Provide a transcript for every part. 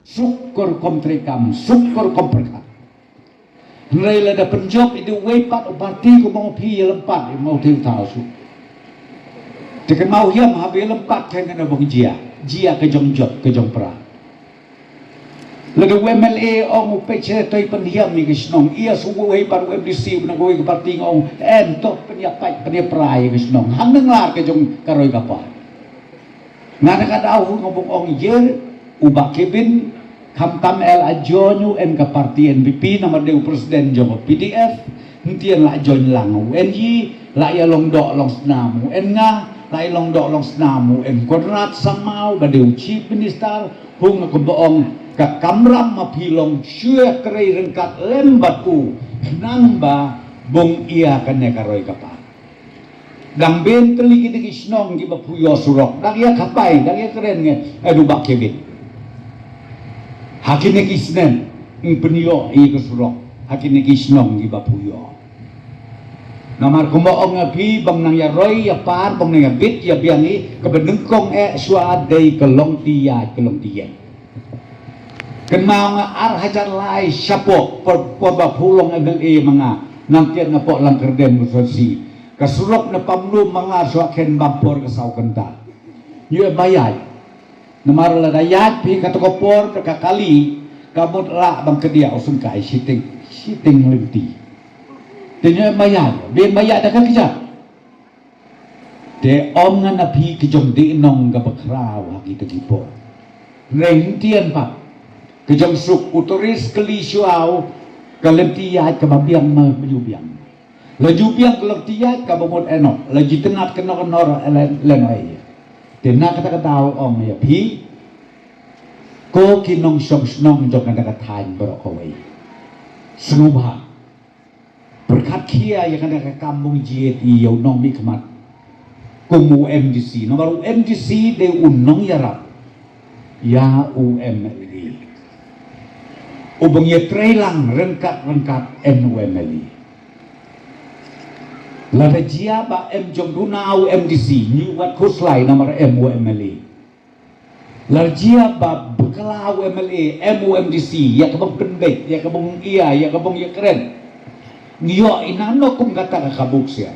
syukur kom trekam, syukur kom berkat. Nilai ada penjob itu wepat parti ko mau pi lempat mau tiu tahu su. Tekan mau hiam habis lempat kan kena bong jia ke jong job ke jong pra. Lalu MLA ong pece toi pendiam ni kisnong ia suwe wepat MDC na go ke parti ngong entok penyapai penyaprai kisnong hang lar ke jong karoi kapa. Ngana kada au ngobong ong yer ubak kebin Kamtam el ajonyu en ke parti NPP nama deu presiden jong PDF hentian la jon lang UNY la ya long dok long snamu en nga la long dok long snamu en kodrat samau ba deu chief minister hung ko boong ka kamram ma pilong syue krei rengkat lembat u nang ba bong ia kane karoi kapa dang ben teligi digi snong gi ba puyo surok dang ia kapai dang ia keren nge edu bak kebit Hakine kisnen penio i kesurok hakine kisnong di bapuyo namar kumoong ngapi bang nang ya roy ya par bang nang ya bit ya biangi kebendengkong suadai kelong tiya kenal nga ar hajar lai sapo por bapulong agal mga nangtian nga po lang kerden musosi kasurok na pamlu mga suaken bampor kasaw kenta yu bayay namar la dayat pi katukopor kakali kamut la bang kedia usun kai siting lemti tenya mayat ben mayat dah kerja de om ngan api kejong di nong ga bakraw hagi tegipo reng tian pa kejong suk utoris keli suau kalemti ya kamabiang menyubiang lajubiang kelemti ya kabamut enok laji tenat kena nor lenoi Tena kata tahu om ya pi, ko kinong snong jok kata katain berokawai, senubah berkat kia yang kata kampung JTI yang nong mikmat, kumu MDC, nomor MDC de unong yarap, ya UMLE, ubang ya trailang rengkat NUMLE. Lada jia ba M jong dunau MDC ni wat kuslai nomor MUMLE. Lada jia ba bekelau MLA MUMDC ya kabong penbet ya kabong iya ya kabong ya keren. Ngiyo inano kung kata kabuk siya.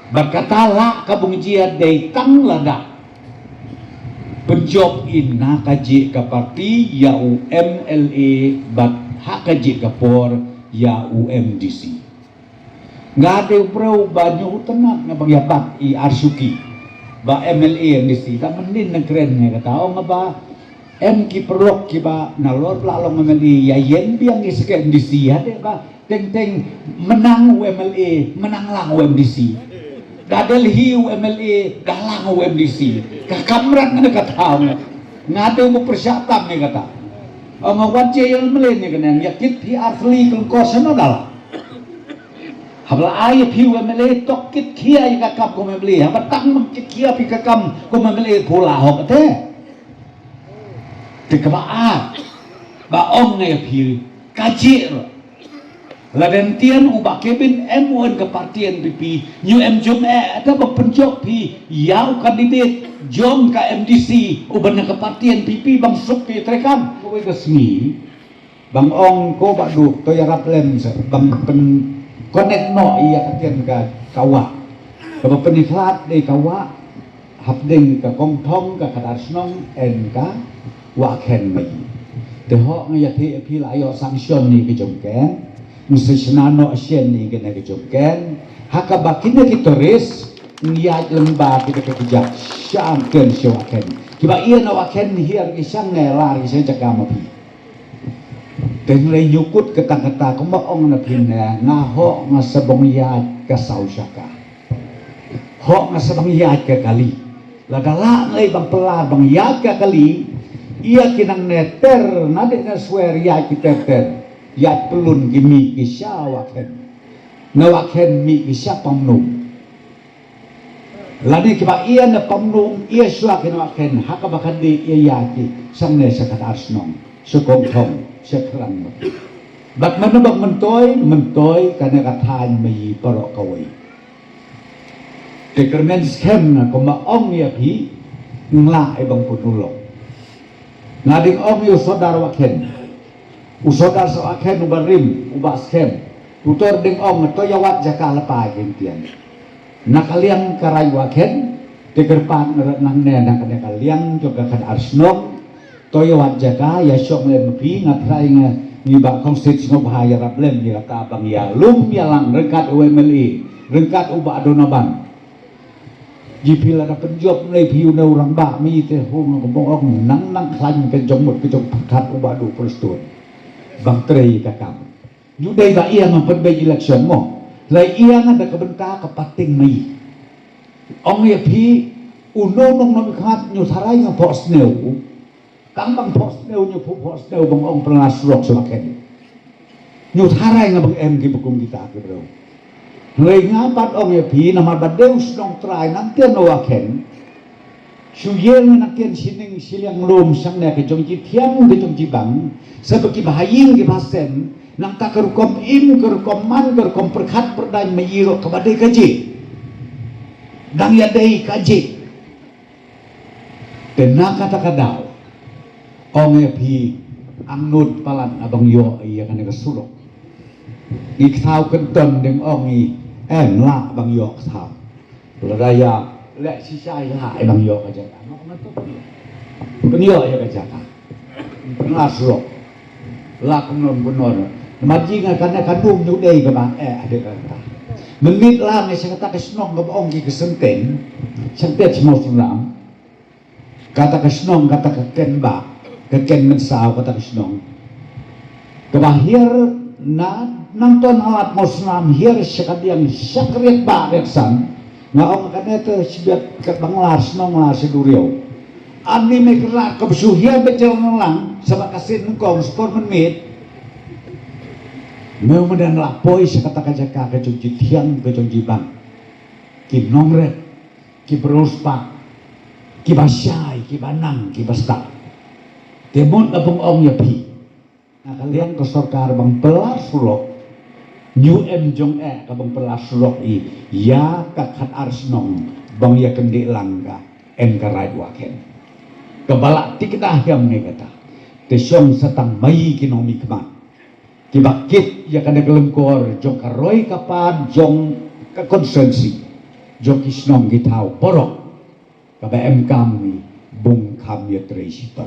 Berkata la kabong jia day tang lada. Penjob ina kaji ka parti ya UMLA bat hakaji kapor ya UMDC. Nggak ada bro banyak tenang nga pagyapak i Arsuki ba MLA yang disi tak mendin na kerennya kata oh nga ba ki perlok ki ba nalor plalong MLA ya yen biang isken disi ada ba teng menang UMLA menang lang UMDC dadal hiu MLA dalang UMDC kakamrat nga kata nga ada mo persyatan nga kata oh nga wajah yang melenya kanang yakit hi asli kung kosan adalah habla ay piu MLA tokkit kia i kakam ko MLA haba tang mangkit kia pi kakam ko MLA pula hok ate te kaba ba om ngai piu kaji la den tian ubak kebin MUN ke parti NPP new jom ada ba penjok pi yau kandidat jom ka MDC uban ke parti NPP bang sup pi trekam ko resmi bang ong ko ba du to yarap lem bang pen konek no iya katian ka kawa kaba peniflat de kawa hapdeng ka kongthong ka kadarsnong en ka waken mai de ho ngaya thi phi la yo sanction ni ke jongken musisnano asien ni ke na ke jongken hakabakin ki toris niya lemba kita ke kijak syamken syawaken kiba iya na waken hiar ki sang ngelar ki sa jakama pi Tenglay nyukut ketang-ketang kumaong na pina nga ho nga sabong yad ka sausaka ho nga sabong yad ka kali ladala ngay bang pelar bang yad ka kali iya kinang neter nade na swear yad ki teter yad pelun gimi kisya waken na waken mi kisya pamnum lani kiba iya na pamnum iya syua kinawaken hakabakan di iya yaki sang ne sa katarsnong sukong thong sekarang bak mana bak mentoy karena kataan mai parok kawai tekermen scam na kuma ong ya pi ngla ibang punulong ngading om yu sodar waken usodar so aken ubarim ubaskem tutor ding om toyawat jaka lepa gentian nakaliang karay waken tegerpan nang ne nang kaliang juga kan arsnok toyawat jaka ya syok lempi ngatrai ngibak konstitusi bahaya rablem ya tabang ya lum ya lang rengkat UMLI rengkat ubak donaban jipil ada penjob nai piu na orang bak mi te hung ngomong nang klan ke jong mut ke jong pakat ubak du perstun bang trei kakam yu dai ba ia mampen bai election mo lai ia ada kebenta kepating mai ong ya pi uno nong nom khat nyu tharai ng pos neu kang bang pos neu nyu pos neu bang ong pernah surok selaken nyu tharai ng bang em ki bukum kita ke bro người ngapat ông ya pi nama badeus nong trai nang tian waken suyeng nak tian sining siliang lum sang ne ke jong ji thiam ke jong ji bang sebeki bahaying ke basen nang ta kerukom im kerukom man kerukom perkhat perdai mayiro ke badai kaji dang ya dei kaji tena kata kadau ông ya pi angnut palan abang yo iya kan ke surok ikthau kenton deng ông i em la bang yok thao raya lek si sai la bang yok aja no ngato penyo ya kaja pernah surok la kunon kunon maji ngakana kandung nu dei ka bang ada kata menit la ngai kata kesnong ka ong ki kesenten santet semua sulam kata kesnong kata keken ba keken mensau kata kesnong kebahir na nonton alat muslim hier sekadiang sakret ba reksan ngaong kanete sibiat ke banglar senong la sedurio ani me kena kebesuhia becel ngelang sama kasin ngkong skor menit meu medan lapoi sekata kajaka ke cuci tiang ke cuci bang ki nongret ki beruspa ki basyai ki banang ki basta temon abong ong ya pi nah kalian ke sorkar bang pelas surok New M Jong kabang pelas surok i ya kakat arsnong bang ya kendi langga engkarai waken kebalak tikitah yang ni kata tesyong setang mai kinomi kemat kibakit ya kada kelengkor jong karoi kapan jong ke konsensi jong kisnong gitau porok kaba M kami bung kam ya treisitor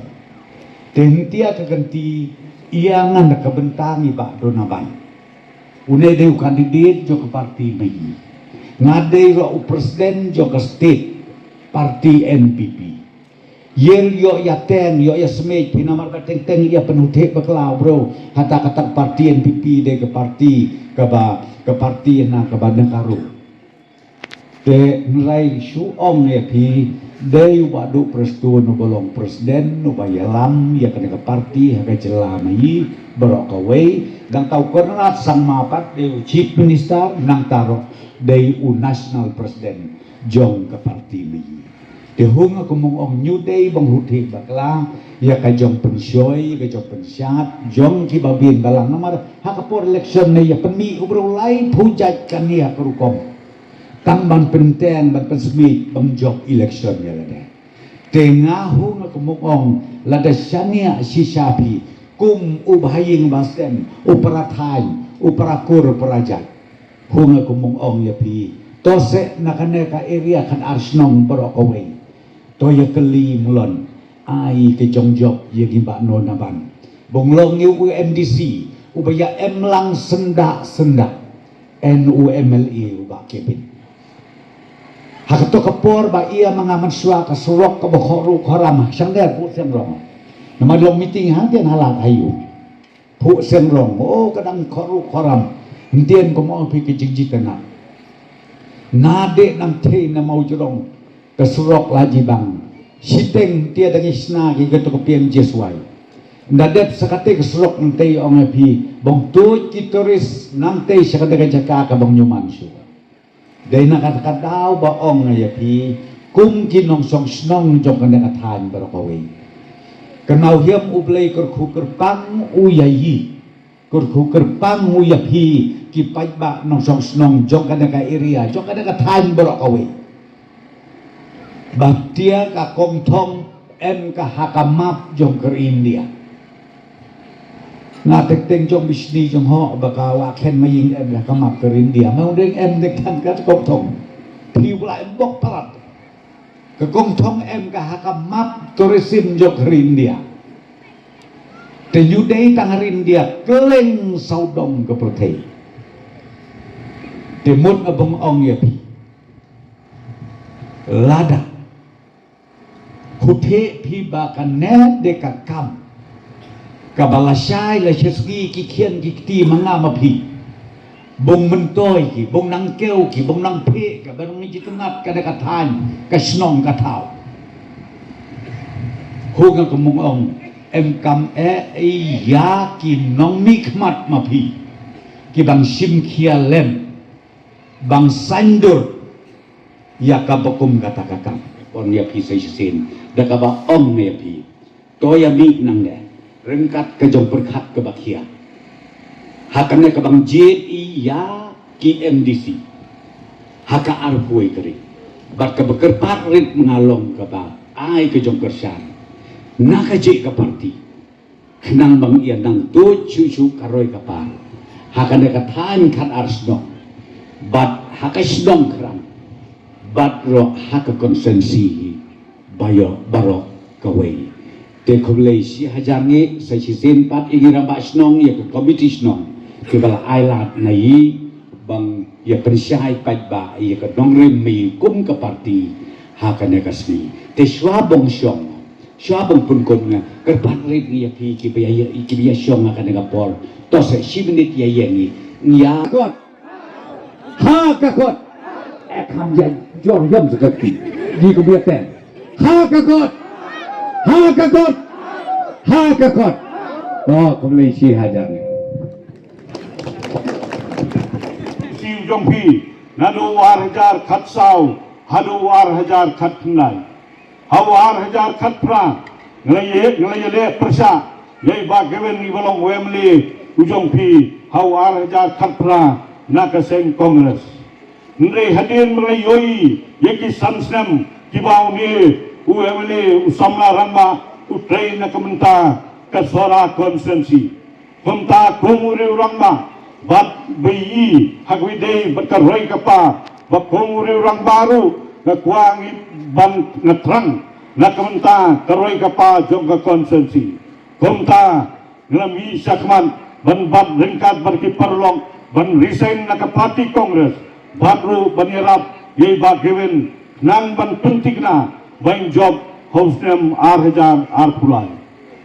tentia kegenti iangan kebentangi bak donaban unai deu kandidat jo ke parti mai ngadei ro presiden jo ke state parti NPP yer yo ya ten yo ya semej pinamar bateng teng ya penute baklau bro hata kata parti NPP de ke parti ke parti na ke bandeng karu de nilai su ong ya pi de wadu prestu no bolong presiden no bayalam ya kena ke parti ha ke celamai berok kawai dan tahu karena sang mapat de chief minister nang taro de national president jong ke parti mi de hung ko mong ong new day bang huthi bakla ya ka jong pensyoi ka jong pensyat jong ki babin balang namar ha ka por election ne ya pemi ubro lai pujat kan ya kerukom kang ban penteng ban pensmi bang jok election ya lade tengah hung ko mong ong lada syania sisapi kum ubhaying basen uparathai uparakur perajat hunga kumong ong ya pi tose nakane ka area kan arsnong borokowe to ya keli mulon ai ke jongjok ye gimba nonaban bonglong yu MDC ubaya emlang sendak NUMLE ubak kebin hakato kapor ba ia mangaman suaka surok ka bokhoru khoram sang der pu sem rong nama long meeting hatian halat ayu pu sem rong oh kadang khoru khoram hentian ko mo pi ke jingjitana nade nam the na mau jorong ke surok laji bang siteng tia dangi sna ki ke to piem jeswai ndadep sakate ke surok nte ong pi bong tu kitoris nang te sakate ka jaka ka bang nyuman su dai na kata dau ba ong ya pi kum kinong song snong jong kan ka than barakowe kenau hiam ublei kerku kerpang uyayi kerku kerpang uyapi ki paiba nong song snong jong kan ka area jong kan ka than barakowe batia ka kong thong MK hakamap jong ke India ngatek teng jong bisni jong ho bakawa ken maying em hakamap ke India mau deng em nek kan kat kok thong pi wala em bok palat ke kong thong MK hakamap tourism jong ke India te yudei tang India keleng saudong ke perthei te mut abong ong ya pi lada Hute piba kanet deka kam kabalasay la syasgi kikien kikti mangama pi bong mentoy ki bong nangkeu ki bong nangpe ka barong ni jitungat kada katan kasnong kataw huga kumungong em kam ya ki nong nikmat mapi ki bang simkia lem bang sandur ya kabakum kata kakam on ya pi say sin da ka ba ong ne pi to ya mi nang de rengkat ke jong berkat ke bakia hakane ka bang JI ya KMDC haka arpui keri bat ka bekerpat rit mengalong ke ba ai ke jong kersan naka je ka parti kenang bang ia nang tu cucu karoi kapal hakane ka tan kat arsno bat haka snong kerang bat ro haka konsensi bayo barok kawai te kublai si hajangi sa si pat ingira ba snong ya ke komiti snong ke bala ailat nai bang ya persyai pat ba ya ke dongre mi kum ke parti hakane kasni te swabong pun kun nga kerpat rit ya pi ki biya syong hakane ka por to se 10 minit ya yengi ya kot ha ka kot kam ya jor yam zakati di ko biya ten ha ka kot oh kumlay si hajar si jongpi nanu war hajar khat saw hanu war hajar khat nai hawar hajar khat pra ngalay le persa yai ba gewen ni bolong wemli ujongpi hawar hajar khat pra nakaseng kongres nre hadin mulai yoi yeki samsnam kibau ni UMLA usamla ramba utrai na kamenta kasora konsensi kumta kumuri ramba bat bayi hagwidei berkaroi kapa bat kumuri rang baru ngkuangi ban ngatrang na kamenta karoi kapa jongga konsensi kumta nglami sakman ban bat ringkat berkiparlong ban resign na kapati kongres batru banirap yei bagewen nang ban pentikna bain job hostem arhajar arpulai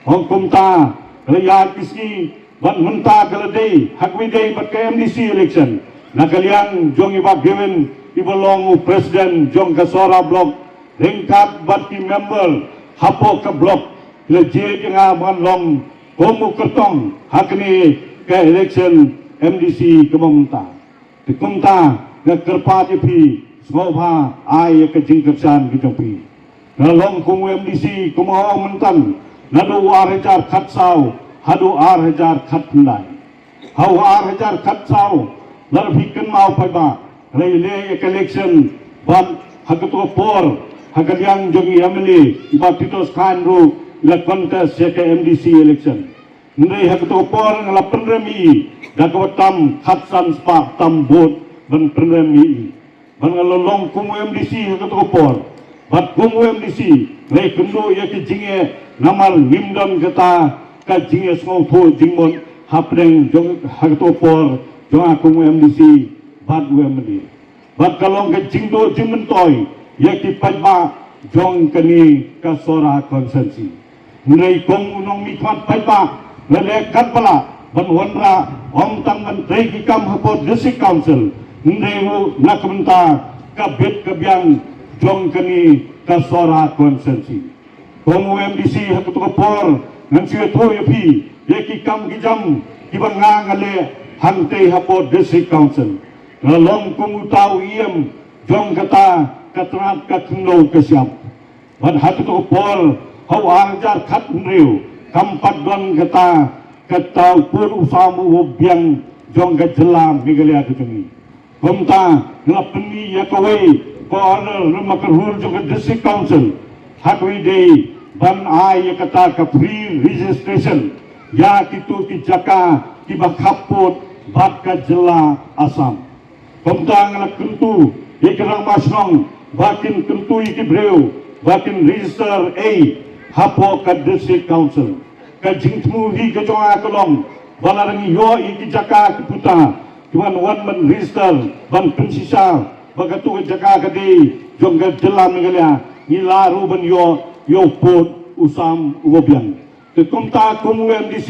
hongkumta kelaya kiski ban menta keledai hakwidei bat KMDC election nakaliang jong ibak given ibolong presiden jong kasora blok ringkat bat ki member hapo ke blok leje denga ban long komu kertong hakni ke election MDC kemamta dikumta ngekerpati pi semoga ai ke jingkepsan kijopi Nalong kung MDC kumahaw mentan nadu arhajar khatsaw hadu arhajar khatnai haw arhajar khatsaw larfikan mau paiba lele election ban hagato por hagaliang jogi amli batitos khan ru la contest ke MDC election ngai hagato por ngala penremi dagwatam khatsan spa tambot ban penremi ban ngalong kung MDC hagato por bat kumu MDC lay kundo ya ke jinge namal nimdam kata ka jinge smong tho jingmon hapdeng jong hagto por jong kumu MDC bat UMD bat kalong ke jingdo jingmentoy ya ki pajba jong kani ka sora konsensi ngai kong unong mitwat pajba lele katpala ban wanra om tangan trei ki kam hapot district council ngai wu nakamenta ka bet kabyang jong kani kasora konsensi komu MDC hakutuka por nang siya toyo pi yeki kam gijam kibanga ngale hante hapo district council ngalong kumutaw iem jong kata katrat kakno kasyap ban hakutuka por haw arjar khat nriu kampat don kata kataw pur usamu hobyang jong gajelam migalia kutungi kumta ngapeni yakawai Corner Makarhul juga District Council Hakwi Day ban ai kata ka free registration ya kitu ki jaka ki bakhaput bat ka jela Asam komtang na kuntu ikrang masnong bakin kuntu iki breu bakin register a hapo ka district council ka jingtmu hi ka jonga kolong balarang yo iki jaka ki puta tuan wan man register ban prinsisa bagatu jaka ka di jongga jela mengalia nilaru ban yo pot usam ugobian ke komta komu MDC